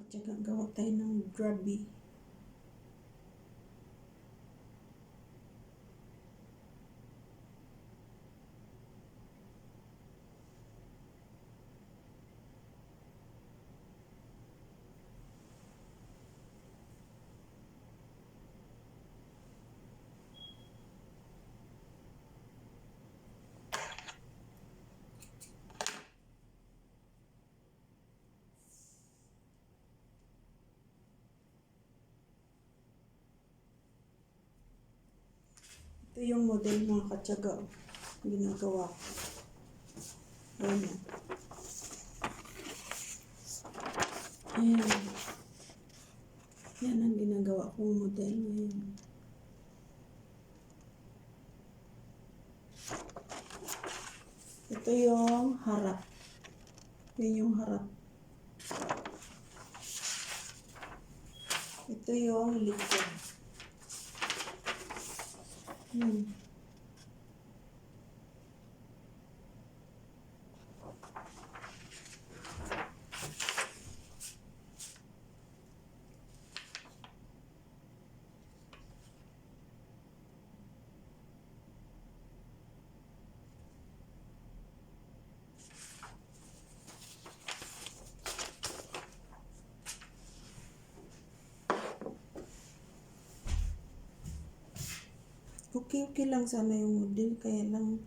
Tsaka gawa tayo ng grabe. Ito yung model mga katsaga. Ginagawa ko. Ayan. Ayan. Yan ang ginagawa kong model ngayon. Ito yung harap. Yan yung harap. Ito yung likod. Okay lang sana yung model, kaya lang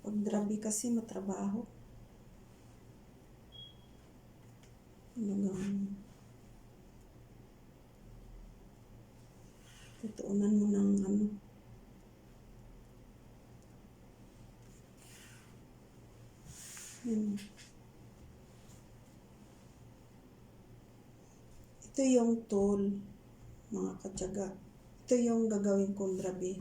pag drabi kasi matrabaho. Talagang tutuunan mo ng ano. Yan. Ito yung tool, mga katsaga. Ito yung gagawin kong drabi.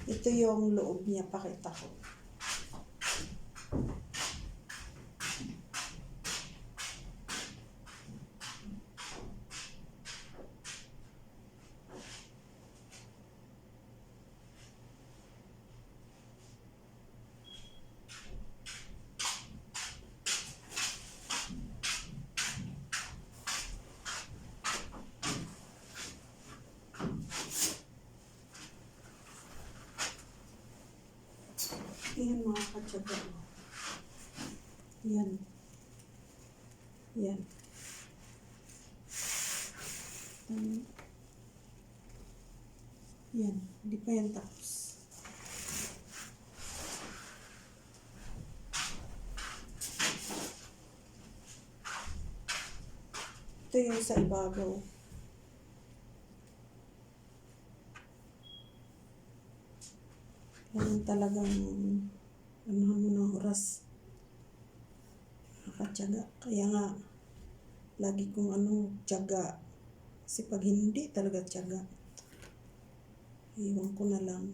Ito yung loob niya, pakita ko. Yan mga katsaga. Yan. Yan. Yan. Hindi pa yan tapos. Ito yung sa ibabaw. Yan talagang ano mo ng oras. Nakatyaga. Kaya nga, lagi kong tiyaga. Kasi pag hindi talaga tiyaga, iwan ko na lang.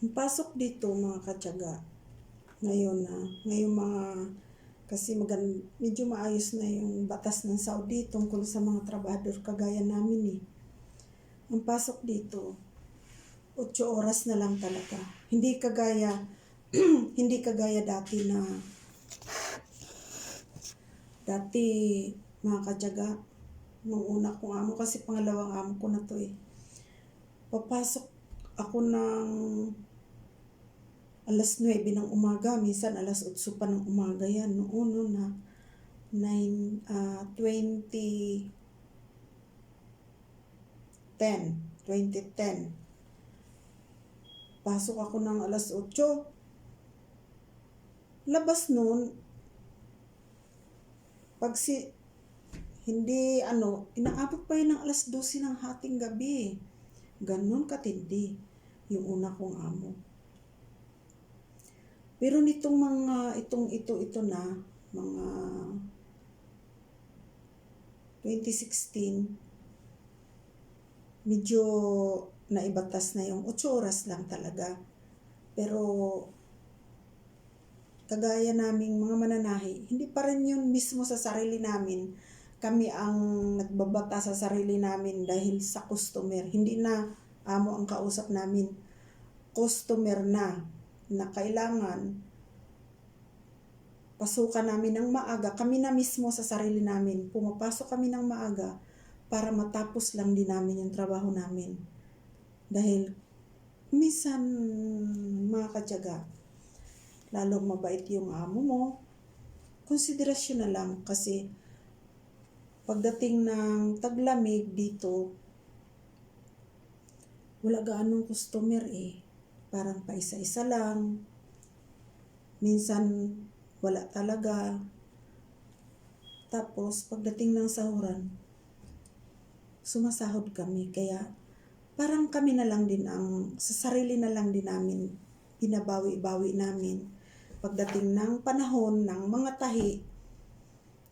Ang pasok dito mga katyaga, ngayon kasi medyo maayos na yung batas ng Saudi tungkol sa mga trabahador kagaya namin eh. Ang pasok dito, 8 oras na lang talaga. Hindi kagaya dati mga katyaga, nung una kong amo, kasi pangalawang amo ko na to eh. Papasok ako ng alas 9 ng umaga, minsan alas 8 pa ng umaga yan. Noon na 2010. Pasok ako ng alas 8. Labas noon, inaabot pa yun ng alas 12 ng hating gabi. Ganun katindi yung una kong amo. Pero nitong ito na, mga 2016, medyo naibatas na yung 8 oras lang talaga. Pero kagaya naming mga mananahi, hindi pa rin yun mismo sa sarili namin. Kami ang nagbabata sa sarili namin dahil sa customer. Hindi na amo ang kausap namin. Customer na kailangan pasukan namin ng maaga. Kami na mismo sa sarili namin. Pumapasok kami ng maaga para matapos lang din namin yung trabaho namin. Dahil minsan mga katyaga, lalong mabait yung amo mo, konsiderasyon na lang kasi pagdating ng taglamig dito, wala gaanong customer eh. Parang paisa-isa lang. Minsan wala talaga. Tapos pagdating ng sahuran, sumasahod kami. Kaya parang kami na lang din sa sarili na lang din namin, binabawi-bawi namin. Pagdating ng panahon ng mga tahi,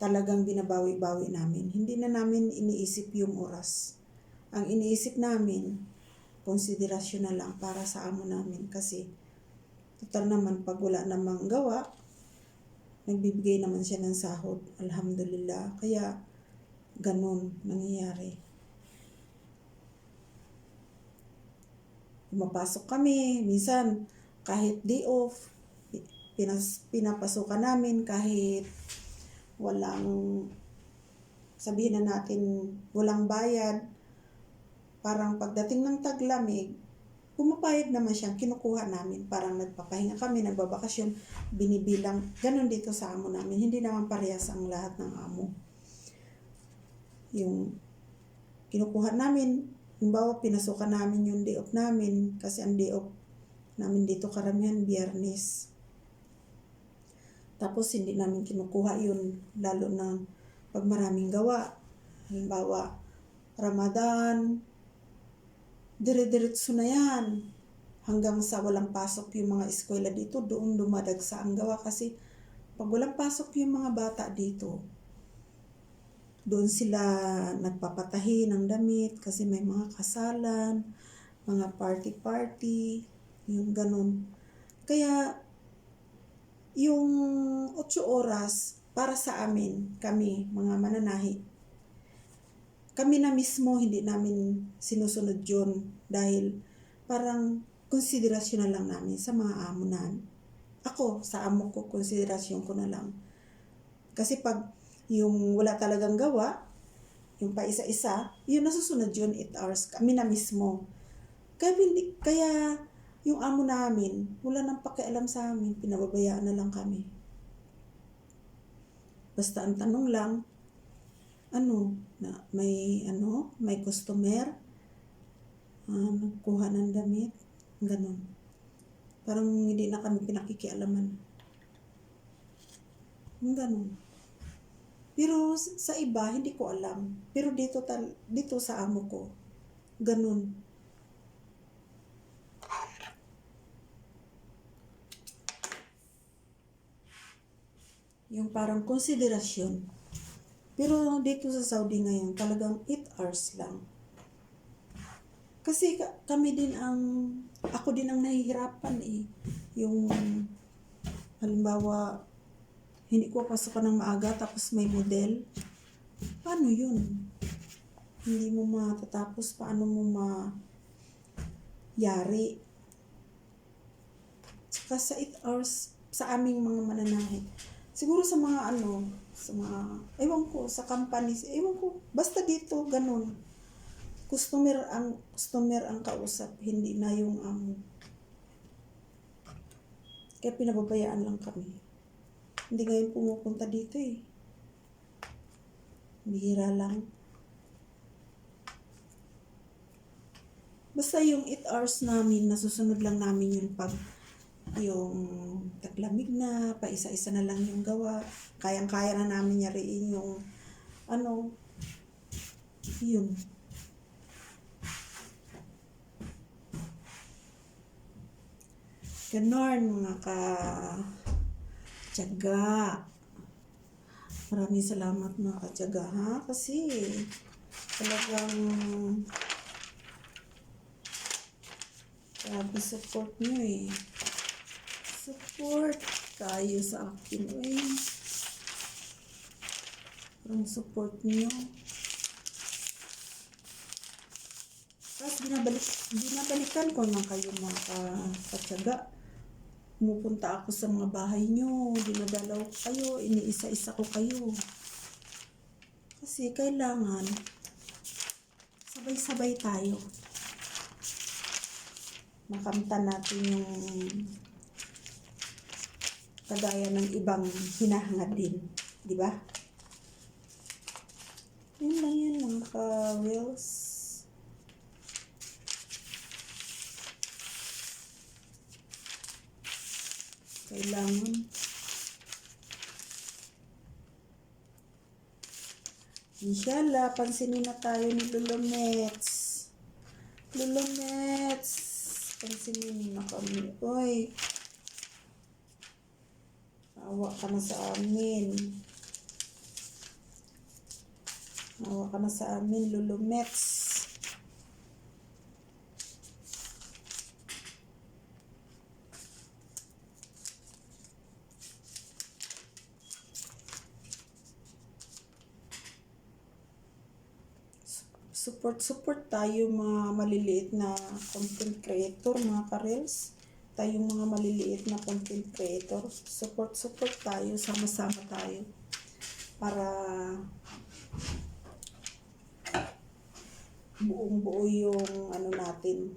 talagang binabawi-bawi namin. Hindi na namin iniisip yung oras. Ang iniisip namin, konsiderasyon na lang para sa amo namin. Kasi, total naman pag wala namang gawa, nagbibigay naman siya ng sahod. Alhamdulillah. Kaya, ganun nangyayari. Pumapasok kami, minsan, kahit day off, pinapasukan namin kahit walang, sabihin na natin, walang bayad. Parang pagdating ng taglamig, pumapayag naman siyang kinukuha namin. Parang nagpapahinga kami, nagbabakasyon, binibilang. Ganon dito sa amo namin. Hindi naman parehas ang lahat ng amo. Yung kinukuha namin, halimbawa pinasukan namin yung day off namin kasi ang day off namin dito karamihan Biyernes. Tapos hindi namin kinukuha yun, lalo na pag maraming gawa. Halimbawa, Ramadan, dire-diretso na yan. Hanggang sa walang pasok yung mga eskwela dito, doon dumadagsa ang gawa. Kasi pag walang pasok yung mga bata dito, doon sila nagpapatahi ng damit kasi may mga kasalan, mga party-party, yung ganun. Kaya, yung 8 oras para sa amin, kami, mga mananahi, kami na mismo hindi namin sinusunod yun dahil parang konsiderasyon na lang namin sa mga amo na. Ako, sa amo ko, konsiderasyon ko na lang. Kasi pag yung wala talagang gawa, yung pa isa-isa, yun nasusunod yun 8 hours, kami na mismo. Kaya yung amo namin, wala nang pakialam sa amin, pinababayaan na lang kami. Basta ang tanong lang, may customer, nagkuha ng damit, ganun. Parang hindi na kami pinakikialaman. Ganun. Pero sa iba, hindi ko alam. Pero dito sa amo ko, ganun. Yung parang konsiderasyon. Pero dito sa Saudi ngayon, talagang 8 hours lang. Kasi ako din ang nahihirapan eh. Yung, halimbawa, hindi ko pasukan ng maaga tapos may model. Paano yun? Hindi mo matatapos, paano mo yari? Saka sa 8 hours, sa aming mga mananahi. Siguro sa mga ewan ko, sa companies, ewan ko, basta dito, ganun. Customer ang kausap, hindi na yung amo. Kaya pinababayaan lang kami. Hindi ngayon pumupunta dito eh. Bihira lang. Basta yung 8 hours namin, nasusunod lang namin yun pag yung taglamig na, pa isa-isa na lang yung gawa. Kayang-kaya na namin yariin yung yun. Ganon mga ka-tiyaga. Maraming salamat mga ka-tiyaga ha, kasi talagang grabe support nyo eh. Support. tayo sa akin. Uy, parang support niyo. Tapos binabalikan ko na kayo mga katyaga. Pumupunta ako sa mga bahay nyo, dinadalaw ko kayo, iniisa-isa ko kayo. Kasi kailangan sabay-sabay tayo. Makamtan natin yung kagaya ng ibang hinahangad din. Di ba? Yun lang yun mga ka-wheels. Kailangan inshallah, pansinin na tayo ni Lulomets. Lulomets, pansinin na kami. Uy, awa ka na sa amin. Awa ka na sa amin, Lulomets. Support tayo mga maliliit na content creator, mga ka-reels. Tayong mga maliliit na content creator. Support tayo, sama-sama tayo. Para buong-buo yung ano natin.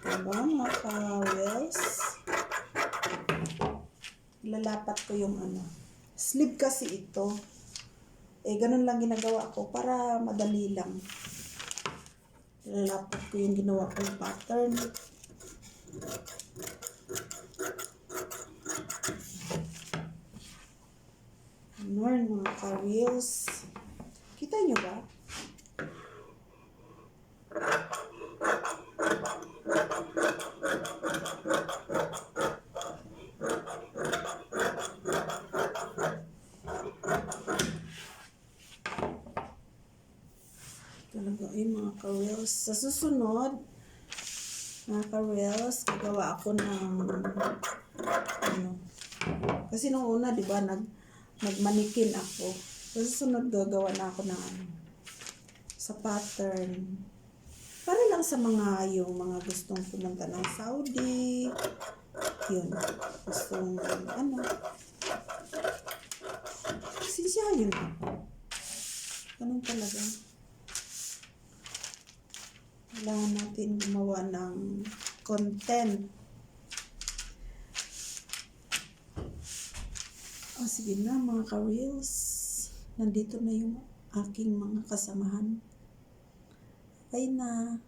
Diba mga ka-reels? Lalapat ko yung ano. Sleeve kasi ito. Ganun lang ginagawa ko para madali lang. Lalapat ko yung ginawa ko yung pattern. More mga ka-reels. Kita nyo ba? Talaga ay mga ka-reels. Sa susunod, mga ka-reels, gagawa ako ng ano. Kasi nung una, di ba, nagmanikin ako. Sa susunod, gagawa na ako ng ano, sa pattern. Para lang sa yung mga gustong pumunta ng Saudi. Yun. Gustong, ano. Sisiyahin ako. Ganun talaga. Kailangan natin gumawa ng content. Sige na mga ka-reels. Nandito na yung aking mga kasamahan. Bye na.